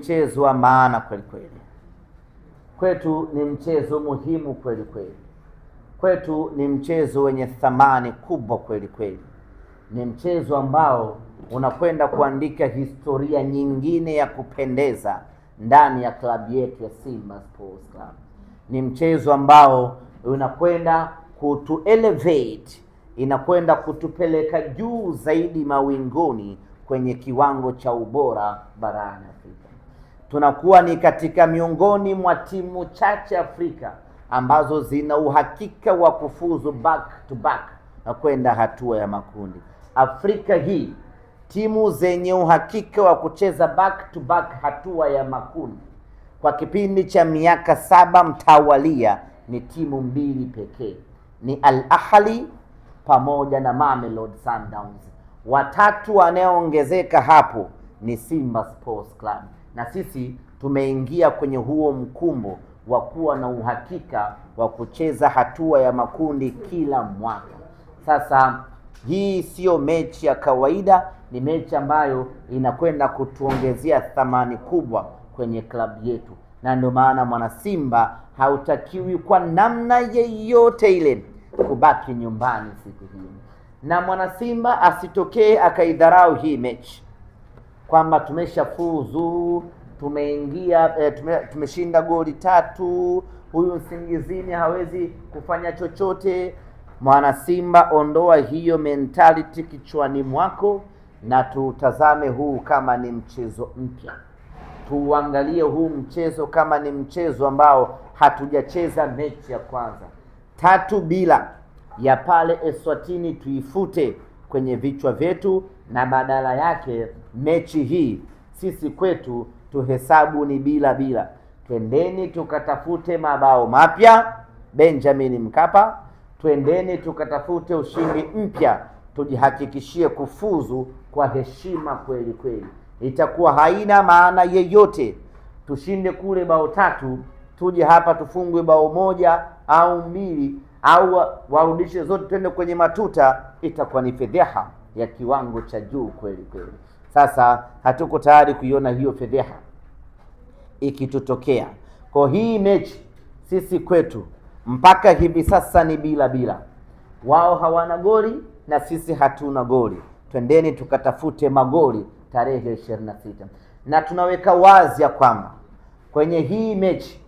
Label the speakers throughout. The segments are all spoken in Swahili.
Speaker 1: mchezo wa maana kweli kweli. Kwetu ni mchezo muhimu kweli kweli. Kwetu ni mchezo wenye thamani kubwa kweli kweli. Ni mchezo ambao unakwenda kuandika historia nyingine ya kupendeza ndani ya klabu yetu ya Simba Sports Club. Ni mchezo ambao unakwenda kutu elevate, inakwenda kutupeleka juu zaidi mawinguni kwenye kiwango cha ubora barani Afrika. Tunakuwa ni katika miongoni mwa timu chache Afrika ambazo zina uhakika wa kufuzu back to back na kwenda hatua ya makundi. Afrika hii timu zenye uhakika wa kucheza back to back hatua ya makundi kwa kipindi cha miaka 7 mtawalia ni timu mbili pekee. Ni Al Ahly pamoja na Mamelodi Sundowns. Watatu wanaoongezeka hapo ni Simba Sports Club. Na sisi tumeingia kwenye huo mkumbo wa kuwa na uhakika wa kucheza hatua ya makundi kila mwaka. Sasa hii sio mechi ya kawaida, ni mechi ambayo inakwenda kutuongezea thamani kubwa kwenye klabu yetu. Na ndio maana mwana Simba hautakiwi kwa namna yeyote ile kubaki nyumbani siku hii. Na mwana Simba asitokee akaidharau hii mechi kwamba tumeshafuzu, tumeingia, tumeshinda goli 3, huyu Nsingizini hawezi kufanya chochote. Mwana Simba, ondoa hiyo mentality kichwani mwako na tutazame huu kama ni mchezo mpya. Tuangalie huu mchezo kama ni mchezo ambao hatujacheza mechi ya kwanza. 3-0 ya pale Eswatini tuifute kwenye vichwa vyetu, na badala yake mechi hii sisi kwetu tuhesabu ni 0-0. Twendeni tukatafute mabao mapya Benjamin Mkapa. Twendeni tukatafute ushindi mpya, tujihakikishie kufuzu kwa heshima kweli kweli. Itakuwa haina maana yeyote tushinde kule bao 3, tuje hapa tufungwe bao 1 au 2 au warudishe zote twende kwenye matuta. Itakuwa ni fedheha ya kiwango cha juu kweli kweli. Sasa hatuko tayari kuiona hiyo fedheha ikitutokea. Kwa hii mechi sisi kwetu mpaka hivi sasa ni 0-0. Wao hawana goli na sisi hatuna goli. Twendeni tukatafute magoli tarehe 26. Na tunaweka wazi ya kwamba kwenye hii mechi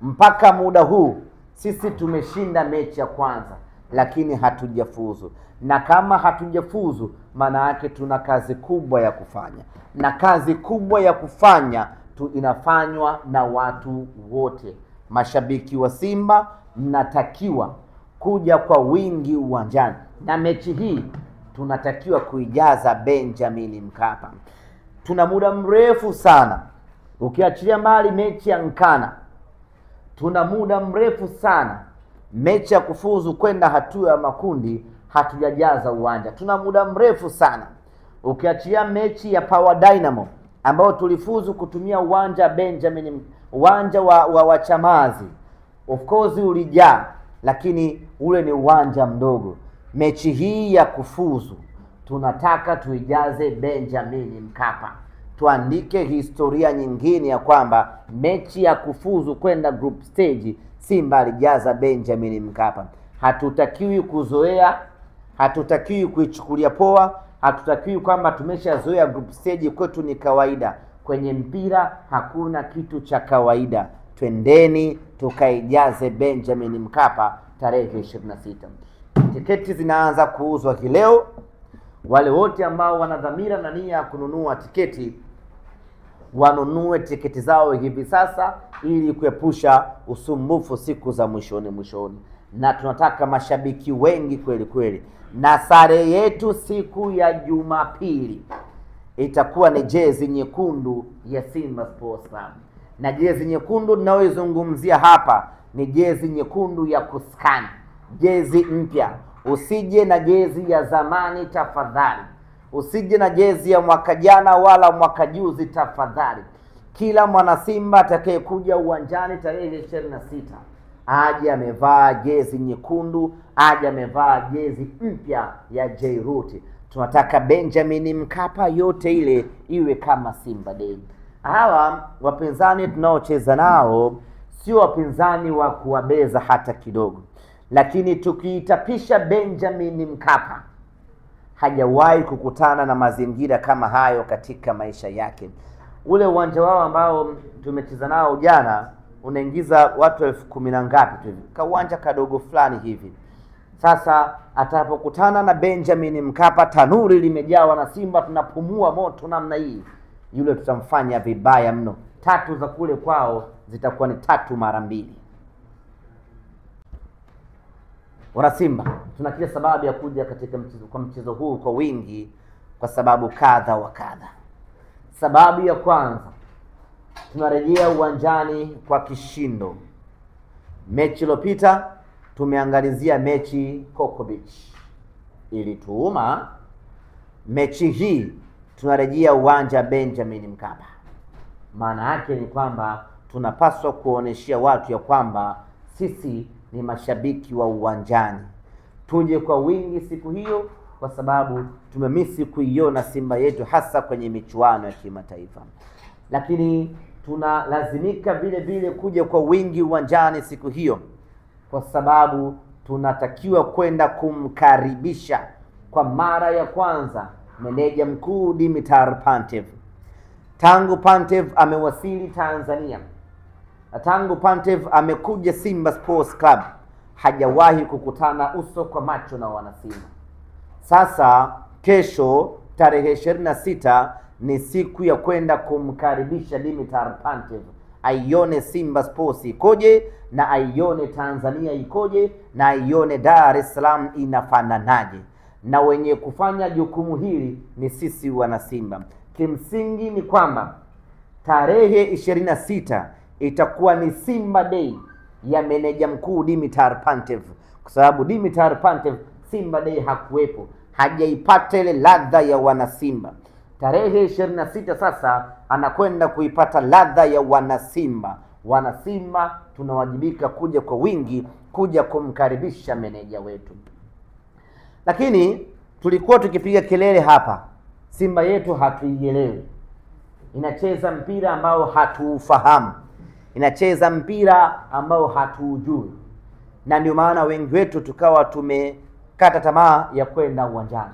Speaker 1: mpaka muda huu sisi tumeshinda mechi ya kwanza, lakini hatujafuzu. Na kama hatujafuzu, maana yake tuna kazi kubwa ya kufanya. Na kazi kubwa ya kufanya inafanywa na watu wote. Mashabiki wa Simba mnatakiwa kuja kwa wingi uwanjani. Na mechi hii tunatakiwa kuijaza Benjamin Mkapa. Tuna muda mrefu sana, ukiachilia mbali mechi ya Nkana, tuna muda mrefu sana mechi ya kufuzu kwenda hatua ya makundi hatujajaza uwanja. Tuna muda mrefu sana ukiachilia mechi ya Power Dynamo ambao tulifuzu kutumia uwanja Benjamin, uwanja wa Chamazi. Of course ulijaa, lakini ule ni uwanja mdogo. Mechi hii ya kufuzu tunataka tuijaze Benjamin Mkapa. Tuandike historia nyingine ya kwamba mechi ya kufuzu kwenda group stage Simba alijaza Benjamin Mkapa. Hatutakiwi kuzoea, hatutakiwi kuichukulia poa, hatutakiwi kwamba tumeshazoea group stage kwetu ni kawaida. Kwenye mpira hakuna kitu cha kawaida. Twendeni tukaijaze Benjamin Mkapa tarehe 26. Tiketi zinaanza kuuzwa leo. Wale wote ambao wana dhamira na nia ya kununua tiketi wanunue tiketi zao hivi sasa ili kuepusha usumbufu siku za mwishoni. Na tunataka mashabiki wengi kweli kweli. Na sare yetu siku ya Jumapili itakuwa ni jezi nyekundu ya Simba Sports Club. Na jezi nyekundu ninayoizungumzia hapa ni jezi nyekundu ya kuskani, jezi mpya. Usije na jezi ya zamani tafadhali. Usije na jezi ya mwaka jana wala mwaka juzi tafadhali. Kila mwana Simba atakayekuja uwanjani tarehe 26 aje amevaa jezi nyekundu, aje amevaa jezi mpya ya Jairuti. Tunataka Benjamin Mkapa yote ile iwe kama Simba Day. hawa wapinzani tunaocheza nao sio wapinzani wa kuwabeza hata kidogo, lakini tukiitapisha Benjamin Mkapa, hajawahi kukutana na mazingira kama hayo katika maisha yake. Ule uwanja wao ambao tumecheza nao jana unaingiza watu 10,000 na ngapi tu hivi, uwanja kadogo fulani hivi. Sasa atapokutana na Benjamin Mkapa, tanuri limejawa na Simba, tunapumua moto namna hii, yule tutamfanya vibaya mno. 3 za kule kwao zitakuwa ni 3 mara 2. Wana Simba, tuna kila sababu ya kuja katika mchezo huu kwa wingi kwa sababu kadha wa kadha. Sababu ya kwanza, tunarejea uwanjani kwa kishindo. Mechi iliyopita tumeangalizia mechi Coco Beach, ilituuma. Mechi hii tunarejea uwanja Benjamin Mkapa. Maana yake ni kwamba tunapaswa kuoneshia watu ya kwamba sisi ni mashabiki wa uwanjani. Tuje kwa wingi siku hiyo kwa sababu tumemisi kuiona Simba yetu hasa kwenye michuano ya kimataifa. Lakini tunalazimika vile vile kuja kwa wingi uwanjani siku hiyo kwa sababu tunatakiwa kwenda kumkaribisha kwa mara ya kwanza meneja mkuu Dimitar Pantev. Tangu Pantev amewasili Tanzania, tangu Pantev amekuja Simba Sports Club, hajawahi kukutana uso kwa macho na wanasimba. Sasa kesho tarehe 26 ni siku ya kwenda kumkaribisha Dimitar Pantev, aione Simba Sports ikoje na aione Tanzania ikoje na aione Dar es Salaam inafananaje, na wenye kufanya jukumu hili ni sisi wana Simba. Kimsingi ni kwamba tarehe 26 itakuwa ni Simba Day ya meneja mkuu Dimitar Pantev, kwa sababu Dimitar Pantev Simba Day hakuwepo, hajaipata ile ladha ya wana Simba. Tarehe 26 sasa anakwenda kuipata ladha ya wana Simba. Wana Simba tunawajibika kuja kwa wingi, kuja kumkaribisha meneja wetu. Lakini tulikuwa tukipiga kelele hapa, Simba yetu hatuielewi, inacheza mpira ambao hatuufahamu, inacheza mpira ambao hatuujui, na ndio maana wengi wetu tukawa tumekata tamaa ya kwenda uwanjani.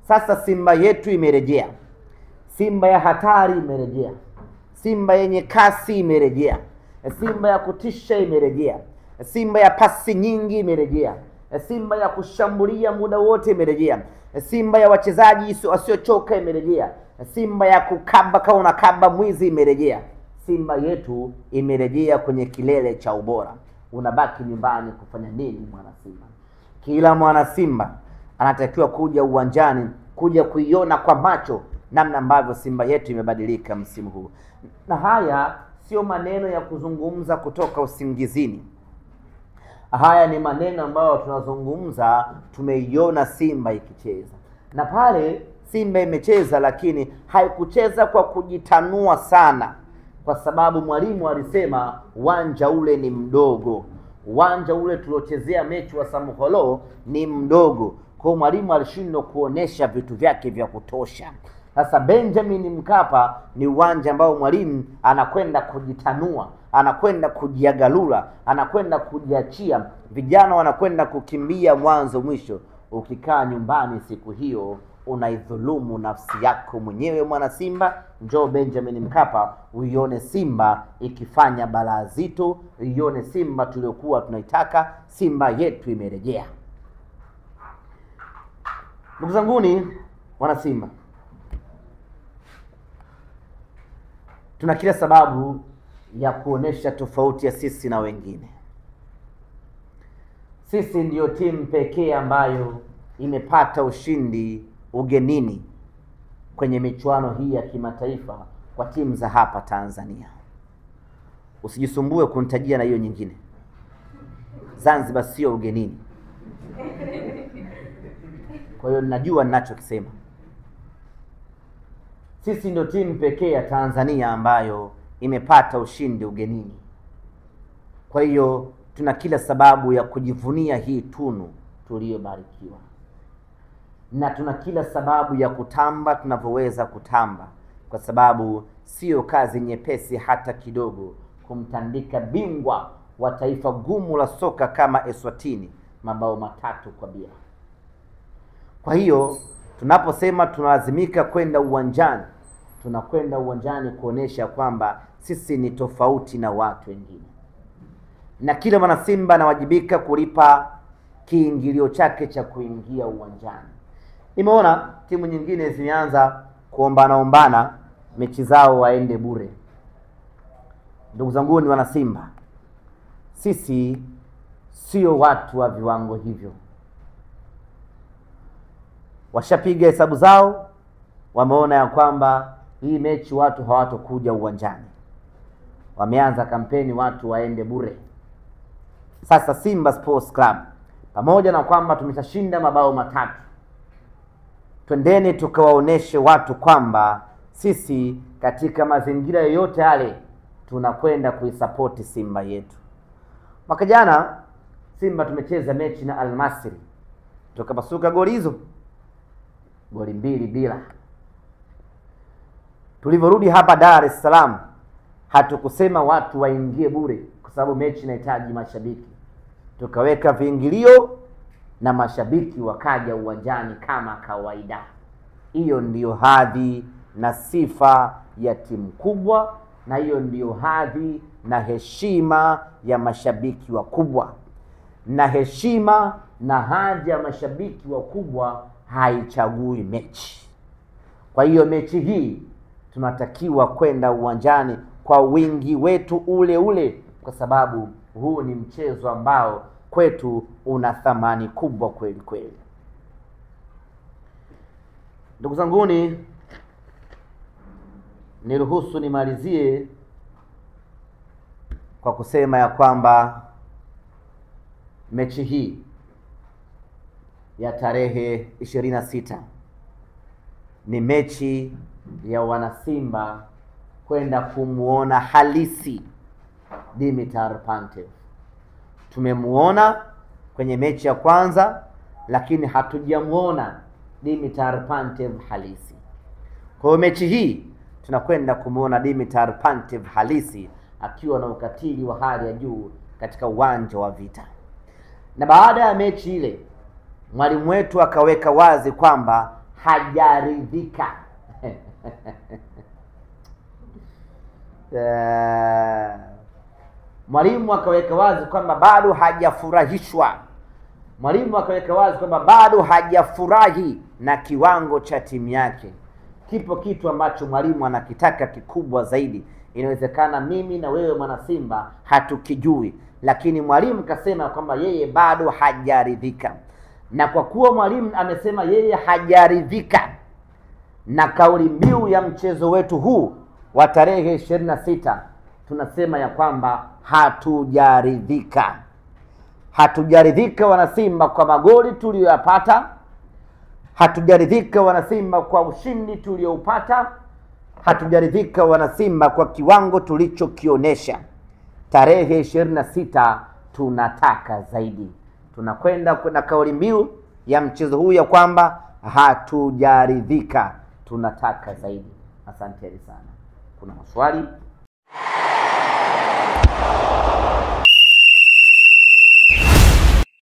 Speaker 1: Sasa Simba yetu imerejea, Simba ya hatari imerejea, Simba yenye kasi imerejea, Simba ya kutisha imerejea, Simba ya pasi nyingi imerejea, Simba ya kushambulia muda wote imerejea, Simba ya wachezaji wasiochoka imerejea, Simba ya kukaba kama unakaba mwizi imerejea. Simba yetu imerejea kwenye kilele cha ubora. Unabaki nyumbani kufanya nini mwana Simba? Kila mwana Simba anatakiwa kuja uwanjani, kuja kuiona kwa macho namna ambavyo Simba yetu imebadilika msimu huu. Na haya sio maneno ya kuzungumza kutoka usingizini. Haya ni maneno ambayo tunazungumza, tumeiona Simba ikicheza. Na pale Simba imecheza, lakini haikucheza kwa kujitanua sana, kwa sababu mwalimu alisema uwanja ule ni mdogo. Uwanja ule tuliochezea mechi wa Samuholo ni mdogo, kwa mwalimu alishindwa kuonesha vitu vyake vya kutosha. Sasa Benjamin Mkapa ni uwanja ambao mwalimu anakwenda kujitanua, anakwenda kujiagalula, anakwenda kujiachia, vijana wanakwenda kukimbia mwanzo mwisho. Ukikaa nyumbani siku hiyo unaidhulumu nafsi yako mwenyewe mwana Simba. Njoo Benjamin Mkapa uione Simba ikifanya balaa zito, uione Simba tuliokuwa tunaitaka. Simba yetu imerejea. Ndugu zanguni wana Simba, tuna kila sababu ya kuonesha tofauti ya sisi na wengine. Sisi ndiyo timu pekee ambayo imepata ushindi ugenini kwenye michuano hii ya kimataifa kwa timu za hapa Tanzania. Usijisumbue kunitajia na hiyo nyingine. Zanzibar sio ugenini. Kwa hiyo najua ninachokisema. Sisi ndio timu pekee ya Tanzania ambayo imepata ushindi ugenini. Kwa hiyo tuna kila sababu ya kujivunia hii tunu tuliyobarikiwa, na tuna kila sababu ya kutamba tunavyoweza kutamba, kwa sababu sio kazi nyepesi hata kidogo kumtandika bingwa wa taifa gumu la soka kama Eswatini mabao 3 kwa bila. Kwa hiyo tunaposema tunalazimika kwenda uwanjani, tunakwenda uwanjani kuonesha kwamba sisi ni tofauti na watu wengine, na kila mwana Simba anawajibika kulipa kiingilio chake cha kuingia uwanjani. Nimeona timu nyingine zimeanza kuombana mechi zao waende bure. Ndugu zangu ni wana Simba, sisi sio watu wa viwango hivyo. Washapiga hesabu zao, wameona ya kwamba hii mechi watu hawatokuja uwanjani. Wameanza kampeni watu waende bure. Sasa Simba Sports Club, pamoja na kwamba tumeshashinda mabao 3, twendeni tukawaoneshe watu kwamba sisi katika mazingira yoyote yale tunakwenda kuisapoti Simba yetu. Mwaka jana Simba tumecheza mechi na Al Masry, tukapasuka goli hizo, goli 2 bila. Tulivyorudi hapa Dar es Salaam, hatukusema watu waingie bure kwa sababu mechi inahitaji mashabiki. Tukaweka viingilio na mashabiki wakaja uwanjani kama kawaida. Hiyo ndiyo hadhi na sifa ya timu kubwa, na hiyo ndiyo hadhi na heshima ya mashabiki wakubwa. Na heshima na hadhi ya mashabiki wakubwa haichagui mechi. Kwa hiyo mechi hii tunatakiwa kwenda uwanjani kwa wingi wetu ule ule, kwa sababu huu ni mchezo ambao kwetu una thamani kubwa kweli kweli. Ndugu zanguni, niruhusu nimalizie kwa kusema ya kwamba mechi hii ya tarehe 26 ni mechi ya wanasimba kwenda kumuona halisi Dimitar Pantev. Tumemuona kwenye mechi ya kwanza, lakini hatujamuona Dimitar Pantev halisi. Kwa hiyo mechi hii tunakwenda kumuona Dimitar Pantev halisi akiwa na ukatili wa hali ya juu katika uwanja wa vita. Na baada ya mechi ile, mwalimu wetu akaweka wazi kwamba hajaridhika. Mwalimu akaweka wazi kwamba bado hajafurahishwa. Mwalimu akaweka wazi kwamba bado hajafurahi na kiwango cha timu yake. Kipo kitu ambacho mwalimu anakitaka kikubwa zaidi. Inawezekana mimi na wewe mwana Simba hatukijui, lakini mwalimu kasema kwamba yeye bado hajaridhika. Na kwa kuwa mwalimu amesema yeye hajaridhika na kauli mbiu ya mchezo wetu huu wa tarehe 26, tunasema ya kwamba hatujaridhika. Hatujaridhika wana Simba kwa magoli tuliyoyapata. Hatujaridhika wana Simba kwa ushindi tulioupata. Hatujaridhika wana Simba kwa kiwango tulichokionesha. Tarehe 26 tunataka zaidi. Tunakwenda na kauli mbiu ya mchezo huu ya kwamba hatujaridhika, tunataka zaidi. Asanteni sana. Kuna maswali?